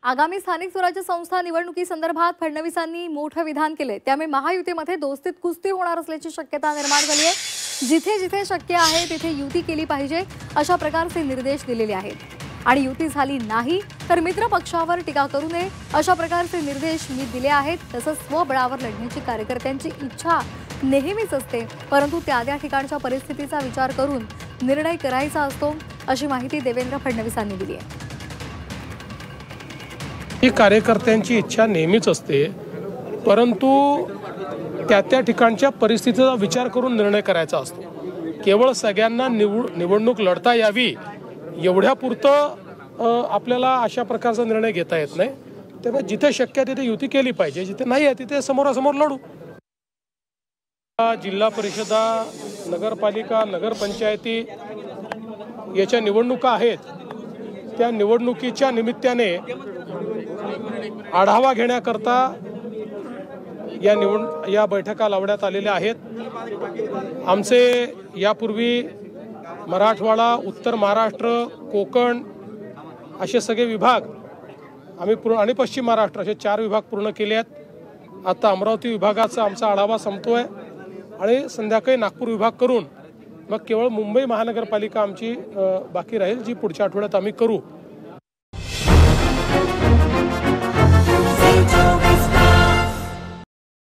आगामी स्थानिक स्वराज्य संस्था निवडणुकीसंदर्भात फडणवीसांनी मोठं विधान केले। त्यामुळे महायुतीमध्ये दोस्तीत कुस्ती होणार असल्याची शक्यता निर्माण झाली आहे। जिथे जिथे शक्य आहे तिथे युती केली पाहिजे अशा प्रकारचे निर्देश दिलेले आहेत आणि युती झाली नाही तर मित्र पक्षावर टीका करू नये अशा प्रकारचे निर्देश मी दिले आहेत। तसंच स्वबळावर लढण्याची कार्यकर्त्यांची इच्छा नेहमीच असते, परंतु त्या ठिकाणच्या परिस्थितीचा विचार करून निर्णय करायचा असतो अशी माहिती देवेंद्र फडणवीसांनी दिली आहे। ही कार्यकर्त्यांची इच्छा नेहमीच असते, परंतु त्या ठिकाणच्या परिस्थितीचा विचार करून निर्णय करायचा असतो। केवळ सगळ्यांना निवडणूक लढता यावी एवढ्यापुरतं आपल्याला अशा प्रकारचा निर्णय घेता येत नाही। त्यामुळे जिथे शक्य आहे तिथे युती केली पाहिजे, जिथे नाही आहे तिथे समोरासमोर लढू। जिल्हा परिषदा, नगरपालिका, नगरपंचायती याच्या निवडणुका आहेत। त्या निवडणुकीच्या निमित्ताने आढावा घेण्याकरता या बैठका लावण्यात आलेल्या आहेत। आमचे यापूर्वी मराठवाडा, उत्तर महाराष्ट्र, कोकण असे सगळे विभाग आम्ही पूर्ण आणि पश्चिम महाराष्ट्र असे 4 विभाग पूर्ण केले आहेत। आता अमरावती विभागाचा आमचा आढावा संपतोय आणि संध्याकाळी नागपूर विभाग करून मग केवळ मुंबई महानगरपालिका आमची बाकी राहील, जी पुढच्या आठवड्यात आम्ही करू।